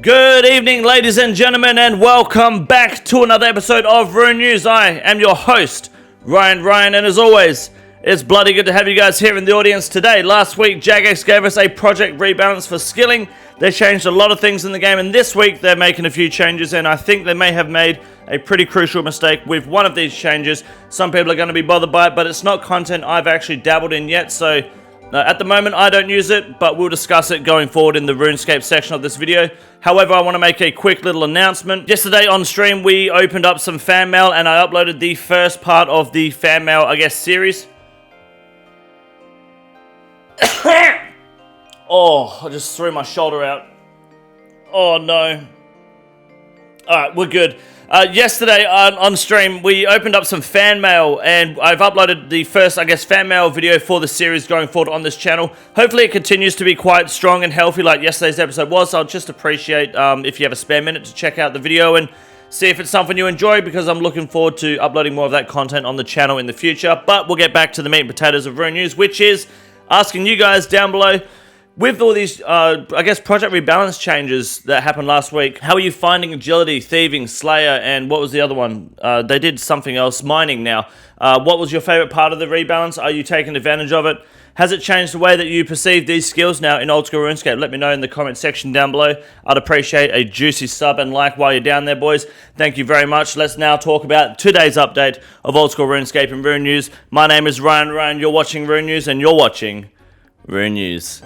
Good evening, ladies and gentlemen, and welcome back to another episode of Rune News. I am your host, Ryan, and as always, it's bloody good to have you guys here in the audience today. Last week, Jagex gave us a project rebalance for skilling. They changed a lot of things in the game, and this week they're making a few changes, and I think they may have made a pretty crucial mistake with one of these changes. Some people are going to be bothered by it, but it's not content I've actually dabbled in yet, so at the moment I don't use it, but we'll discuss it going forward in the RuneScape section of this video. However, I want to make a quick little announcement. Yesterday on stream we opened up some fan mail, and I uploaded the first part of the fan mail, series. Oh, I just threw my shoulder out. Oh no. Alright, we're good. Yesterday on stream, we opened up some fan mail, and I've uploaded the first, fan mail video for the series going forward on this channel. Hopefully it continues to be quite strong and healthy like yesterday's episode was. I'll just appreciate if you have a spare minute to check out the video and see if it's something you enjoy, because I'm looking forward to uploading more of that content on the channel in the future. But we'll get back to the meat and potatoes of Rune News, which is asking you guys down below, with all these, project rebalance changes that happened last week, how are you finding agility, thieving, slayer, and what was the other one? They did something else, mining now. What was your favorite part of the rebalance? Are you taking advantage of it? Has it changed the way that you perceive these skills now in Oldschool Runescape? Let me know in the comment section down below. I'd appreciate a juicy sub and like while you're down there, boys. Thank you very much. Let's now talk about today's update of Oldschool Runescape and Rune News. My name is Ryan. You're watching Rune News, and you're watching Rune News.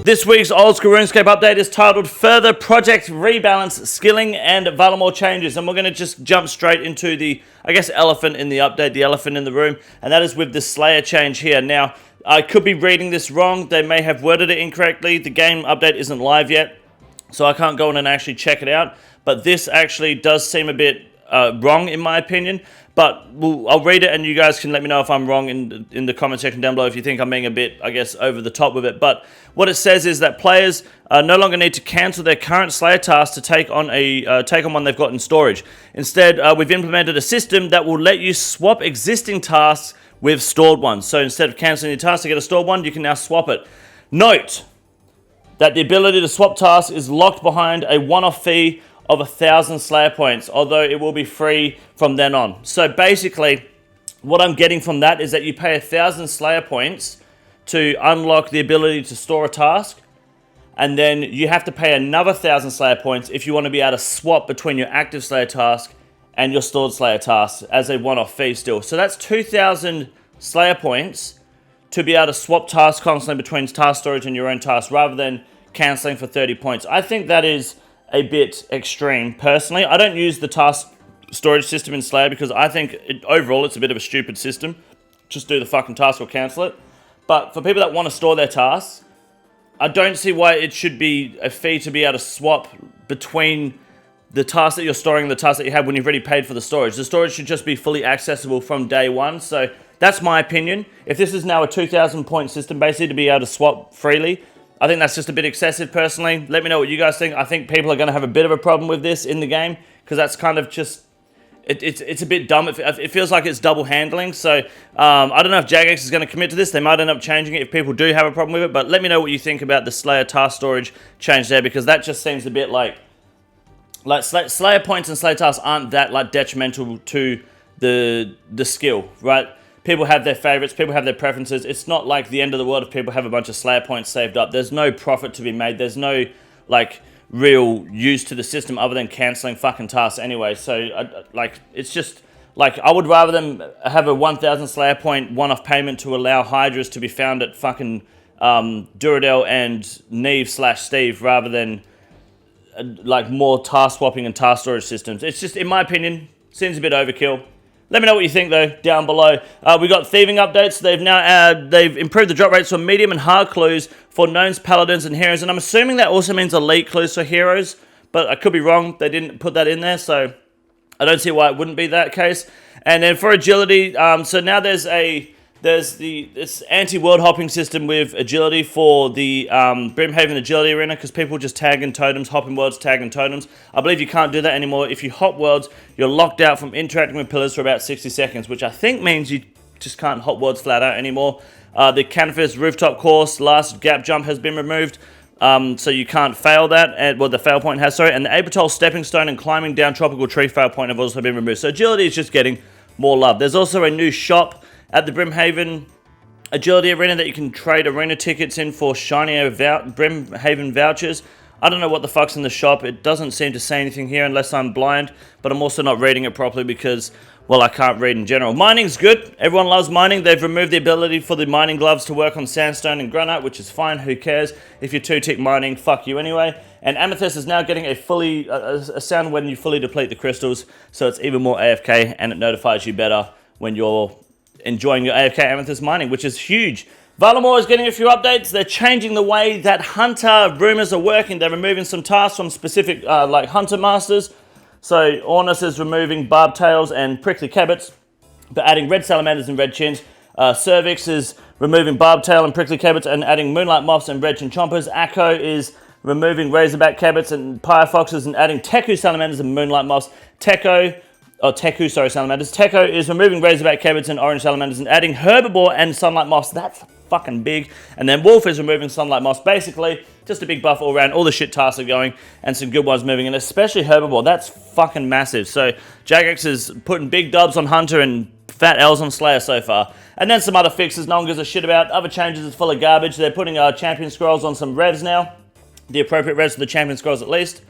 This week's Oldschool Runescape update is titled Further Project Rebalance, Skilling and Valimore Changes. And we're going to just jump straight into the, elephant in the update, the elephant in the room. And that is with the Slayer change here. Now, I could be reading this wrong. They may have worded it incorrectly. The game update isn't live yet, so I can't go in and actually check it out. But this actually does seem a bit wrong in my opinion. But I'll read it, and you guys can let me know if I'm wrong in the comment section down below if you think I'm being a bit, over the top with it. But what it says is that players no longer need to cancel their current Slayer task to take on one they've got in storage. Instead, we've implemented a system that will let you swap existing tasks with stored ones. So instead of canceling your task to get a stored one, you can now swap it. Note that the ability to swap tasks is locked behind a one-off fee of 1,000 Slayer points, although it will be free from then on. So basically, what I'm getting from that is that you pay 1,000 Slayer points to unlock the ability to store a task, and then you have to pay another 1,000 Slayer points if you want to be able to swap between your active Slayer task and your stored Slayer task as a one-off fee still. So that's 2,000 Slayer points to be able to swap tasks constantly between task storage and your own task, rather than cancelling for 30 points. I think that is a bit extreme, personally. I don't use the task storage system in Slayer because I think overall it's a bit of a stupid system. Just do the fucking task or cancel it. But for people that want to store their tasks, I don't see why it should be a fee to be able to swap between the tasks that you're storing and the tasks that you have when you've already paid for the storage. The storage should just be fully accessible from day one. So that's my opinion. If this is now a 2,000 point system basically to be able to swap freely, I think that's just a bit excessive, personally. Let me know what you guys think. I think people are going to have a bit of a problem with this in the game, because that's kind of just... It's a bit dumb. It feels like it's double handling. So I don't know if Jagex is going to commit to this. They might end up changing it if people do have a problem with it. But let me know what you think about the Slayer task storage change there, because that just seems a bit like Slayer points and Slayer tasks aren't that detrimental to the skill, right? People have their favorites, people have their preferences. It's not like the end of the world if people have a bunch of Slayer points saved up. There's no profit to be made. There's no, real use to the system other than cancelling fucking tasks anyway. So, it's just, I would rather them have a 1,000 Slayer point one-off payment to allow Hydras to be found at fucking Duradel and Neve/Steve, rather than, more task swapping and task storage systems. It's just, in my opinion, seems a bit overkill. Let me know what you think, though, down below. We got thieving updates. They've now they've improved the drop rates for medium and hard clues for gnomes, paladins, and heroes. And I'm assuming that also means elite clues for heroes, but I could be wrong. They didn't put that in there, so I don't see why it wouldn't be that case. And then for agility, so now there's this anti-world hopping system with agility for the Brimhaven agility arena, because people just tag in totems, hop in worlds, tag in totems. I believe you can't do that anymore. If you hop worlds, you're locked out from interacting with pillars for about 60 seconds, which I think means you just can't hop worlds flat out anymore. The Canvas rooftop course last gap jump has been removed, so you can't fail that. And well, the fail point has, sorry. And the Apatol stepping stone and climbing down tropical tree fail point have also been removed. So agility is just getting more love. There's also a new shop at the Brimhaven Agility Arena that you can trade arena tickets in for shinier Brimhaven vouchers. I don't know what the fuck's in the shop. It doesn't seem to say anything here unless I'm blind, but I'm also not reading it properly because, well, I can't read in general. Mining's good. Everyone loves mining. They've removed the ability for the mining gloves to work on sandstone and granite, which is fine. Who cares? If you're two-tick mining, fuck you anyway. And Amethyst is now getting a sound when you fully deplete the crystals, so it's even more AFK, and it notifies you better when you're enjoying your AFK Amethyst mining, which is huge. Valormore is getting a few updates. They're changing the way that Hunter rumors are working. They're removing some tasks from specific like Hunter Masters. So Ornus is removing Barb Tails and Prickly Cabots, but adding Red Salamanders and Red Chins. Cervix is removing Barb Tail and Prickly Cabots and adding Moonlight Moths and Red Chin Chompers. Akko is removing Razorback Cabots and Pyre Foxes and adding Teku Salamanders and Moonlight Moths. Teku Salamanders. Teko is removing Razorback Cabots and Orange Salamanders and adding Herbivore and Sunlight Moths. That's fucking big. And then Wolf is removing Sunlight Moths. Basically, just a big buff all around. All the shit tasks are going and some good ones moving, and especially Herbivore. That's fucking massive. So Jagex is putting big dubs on Hunter and fat L's on Slayer so far. And then some other fixes no one gives a shit about. Other changes is full of garbage. They're putting champion scrolls on some revs now. The appropriate revs for the champion scrolls at least,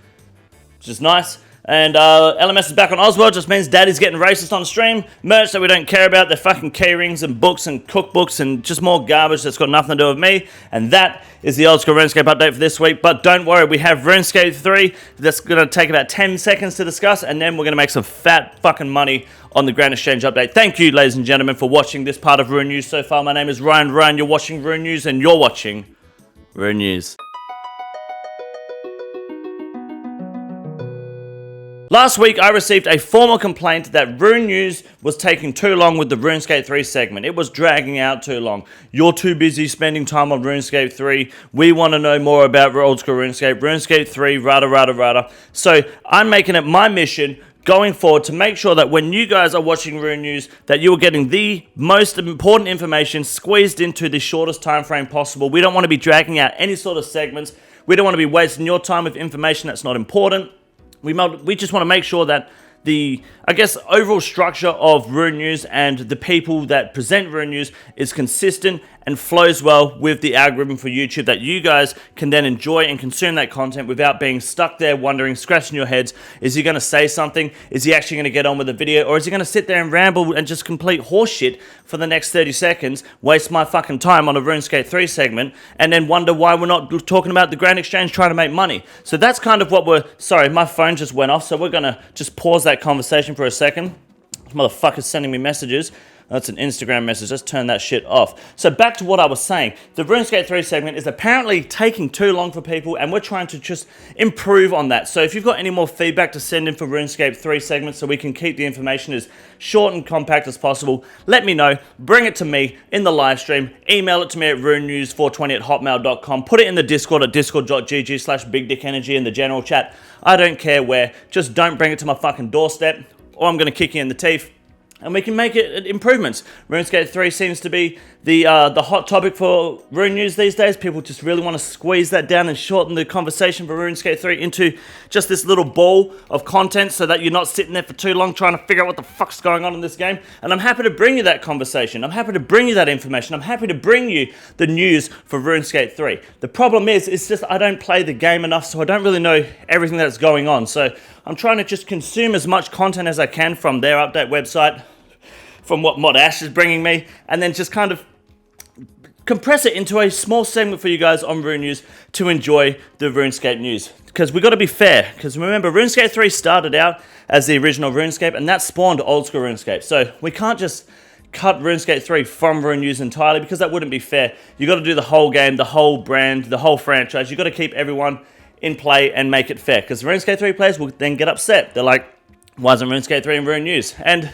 which is nice. And LMS is back on Oswald, just means Daddy's getting racist on stream. Merch that we don't care about, they're fucking keyrings and books and cookbooks and just more garbage that's got nothing to do with me. And that is the Oldschool Runescape update for this week. But don't worry, we have Runescape 3 that's going to take about 10 seconds to discuss, and then we're going to make some fat fucking money on the Grand Exchange update. Thank you, ladies and gentlemen, for watching this part of Rune News so far. My name is Ryan. You're watching Rune News, and you're watching Rune News. Last week, I received a formal complaint that Rune News was taking too long with the RuneScape 3 segment. It was dragging out too long. You're too busy spending time on RuneScape 3. We want to know more about Oldschool RuneScape. RuneScape 3, rada. So I'm making it my mission going forward to make sure that when you guys are watching Rune News, that you are getting the most important information squeezed into the shortest time frame possible. We don't want to be dragging out any sort of segments. We don't want to be wasting your time with information that's not important. We just want to make sure that the, I guess, overall structure of Rune News and the people that present Rune News is consistent and flows well with the algorithm for YouTube, that you guys can then enjoy and consume that content without being stuck there wondering, scratching your heads, is he going to say something? Is he actually going to get on with the video? Or is he going to sit there and ramble and just complete horseshit for the next 30 seconds, waste my fucking time on a RuneScape 3 segment, and then wonder why we're not talking about the Grand Exchange trying to make money? So that's kind of what we're... Sorry, my phone just went off, so we're going to just pause that conversation for a second. This motherfucker's sending me messages. That's an Instagram message. Let's turn that shit off. So back to what I was saying. The RuneScape 3 segment is apparently taking too long for people, and we're trying to just improve on that. So if you've got any more feedback to send in for RuneScape 3 segments so we can keep the information as short and compact as possible, let me know. Bring it to me in the live stream. Email it to me at runenews420@hotmail.com. Put it in the Discord at discord.gg/bigdickenergy in the general chat. I don't care where. Just don't bring it to my fucking doorstep, or I'm going to kick you in the teeth. And we can make it improvements. RuneScape 3 seems to be the hot topic for Rune News these days. People just really want to squeeze that down and shorten the conversation for RuneScape 3 into just this little ball of content so that you're not sitting there for too long trying to figure out what the fuck's going on in this game. And I'm happy to bring you that conversation. I'm happy to bring you that information. I'm happy to bring you the news for RuneScape 3. The problem is, it's just I don't play the game enough, so I don't really know everything that's going on. So I'm trying to just consume as much content as I can from their update website, from what Mod Ash is bringing me, and then just kind of compress it into a small segment for you guys on Rune News to enjoy the RuneScape news. Because we've got to be fair, because remember, RuneScape 3 started out as the original RuneScape, and that spawned Oldschool RuneScape. So we can't just cut RuneScape 3 from Rune News entirely, because that wouldn't be fair. You've got to do the whole game, the whole brand, the whole franchise. You've got to keep everyone in play and make it fair, because RuneScape 3 players will then get upset. They're like, why isn't RuneScape 3 in Rune News? And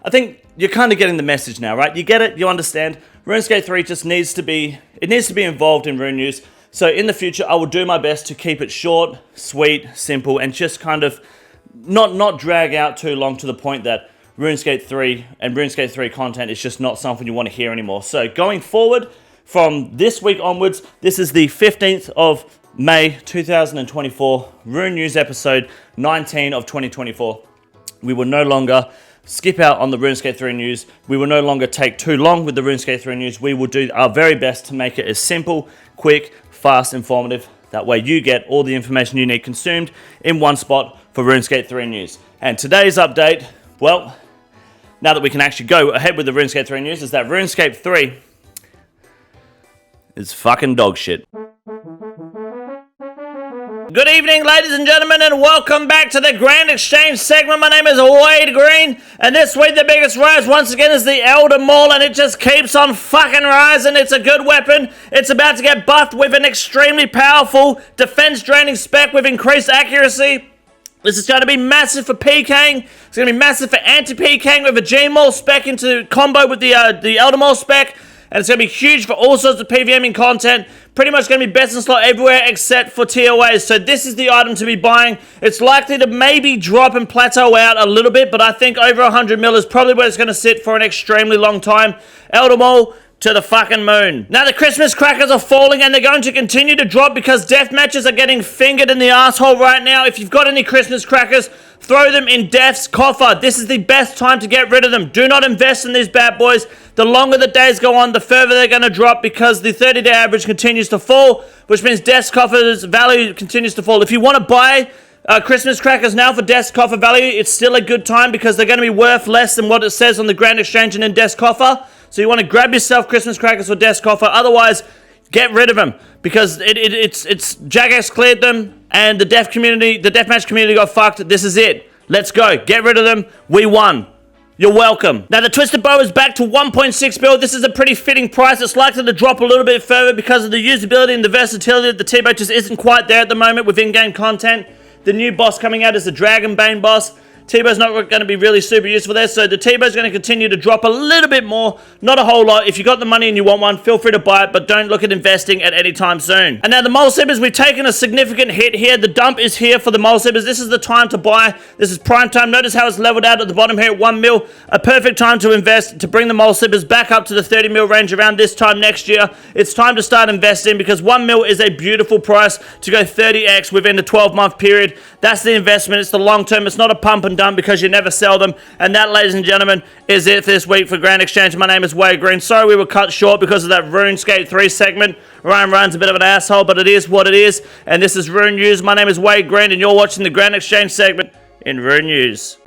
I think you're kind of getting the message now, right? You get it, you understand. RuneScape 3 just needs to be involved in Rune News. So in the future, I will do my best to keep it short, sweet, simple, and just kind of not drag out too long to the point that RuneScape 3 and RuneScape 3 content is just not something you want to hear anymore. So going forward, from this week onwards, this is the 15th of May 2024, Rune News episode 19 of 2024. We will no longer skip out on the RuneScape 3 news. We will no longer take too long with the RuneScape 3 news. We will do our very best to make it as simple, quick, fast, informative. That way you get all the information you need consumed in one spot for RuneScape 3 news. And today's update, well, now that we can actually go ahead with the RuneScape 3 news, is that RuneScape 3 is fucking dog shit. Good evening, ladies and gentlemen, and welcome back to the Grand Exchange segment. My name is Wade Green, and this week the biggest rise once again is the Elder Maul, and it just keeps on fucking rising. It's a good weapon. It's about to get buffed with an extremely powerful defense-draining spec with increased accuracy. This is going to be massive for PKing. It's going to be massive for anti-PKing with a G-Maul spec into combo with the Elder Maul spec. And it's going to be huge for all sorts of PVMing content. Pretty much going to be best in slot everywhere except for TOAs. So this is the item to be buying. It's likely to maybe drop and plateau out a little bit, but I think over 100 mil is probably where it's going to sit for an extremely long time. Elder Maul to the fucking moon. Now the Christmas crackers are falling and they're going to continue to drop because death matches are getting fingered in the asshole right now. If you've got any Christmas crackers, throw them in Death's coffer. This is the best time to get rid of them. Do not invest in these bad boys. The longer the days go on, the further they're going to drop because the 30-day average continues to fall, which means Death's coffer's value continues to fall. If you want to buy Christmas crackers now for Death's coffer value, it's still a good time because they're going to be worth less than what it says on the Grand Exchange and in Death's coffer. So you want to grab yourself Christmas crackers for Death's coffer. Otherwise, get rid of them because it's Jagex cleared them and the deathmatch community got fucked. This is it. Let's go. Get rid of them. We won. You're welcome. Now the Twisted Bow is back to 1.6 bill. This is a pretty fitting price. It's likely to drop a little bit further because of the usability and the versatility of the T-Bow just isn't quite there at the moment with in-game content. The new boss coming out is the Dragonbane boss. T-Bow's not going to be really super useful there, so the T-Bow's going to continue to drop a little bit more, not a whole lot. If you got the money and you want one, feel free to buy it, but don't look at investing at any time soon. And now the Mole Sippers, we've taken a significant hit here. The dump is here for the Mole Sippers. This is the time to buy. This is prime time. Notice how it's leveled out at the bottom here at 1 mil. A perfect time to invest, to bring the Mole Sippers back up to the 30 mil range around this time next year. It's time to start investing because 1 mil is a beautiful price to go 30x within a 12-month period. That's the investment. It's the long term. It's not a pump and dump because you never sell them. And that, ladies and gentlemen, is it this week for Grand Exchange. My name is Wade Green. Sorry we were cut short because of that RuneScape 3 segment. Ryan's a bit of an asshole, but it is what it is. And this is Rune News. My name is Wade Green, and you're watching the Grand Exchange segment in Rune News.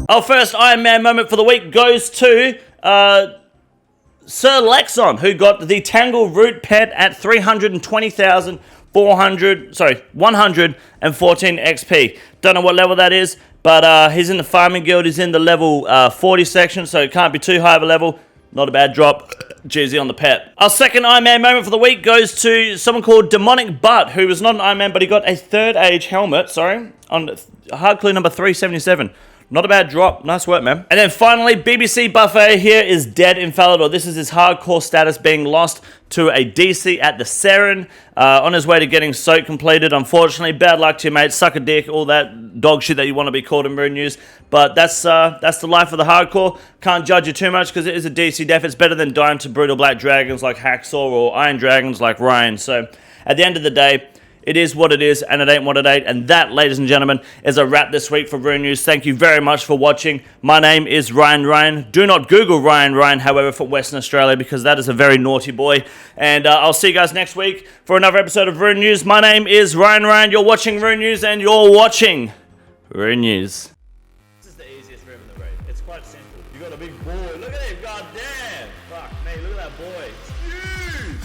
Our first Iron Man moment for the week goes to Sir Lexon, who got the Tangle Root Pet at 114 XP. Don't know what level that is, but he's in the farming guild. He's in the level 40 section, so it can't be too high of a level. Not a bad drop. GZ on the pet. Our second Iron Man moment for the week goes to someone called Demonic Butt, who was not an Iron Man, but he got a third age helmet, on hard clue number 377. Not a bad drop. Nice work, man. And then finally, BBC Buffet here is dead in Falador. This is his hardcore status being lost to a DC at the Seren. On his way to getting soak completed, unfortunately. Bad luck to you, mate. Suck a dick. All that dog shit that you want to be called in Rune News. But that's the life of the hardcore. Can't judge you too much because it is a DC death. It's better than dying to brutal black dragons like Hacksaw or Iron Dragons like Ryan. So at the end of the day, it is what it is, and it ain't what it ain't. And that, ladies and gentlemen, is a wrap this week for Rune News. Thank you very much for watching. My name is Ryan. Do not Google Ryan, however, for Western Australia, because that is a very naughty boy. And I'll see you guys next week for another episode of Rune News. My name is Ryan. You're watching Rune News, and you're watching Rune News. This is the easiest room in the raid. It's quite simple. You got a big boy. Look at him. God damn. Fuck me. Look at that boy. It's huge.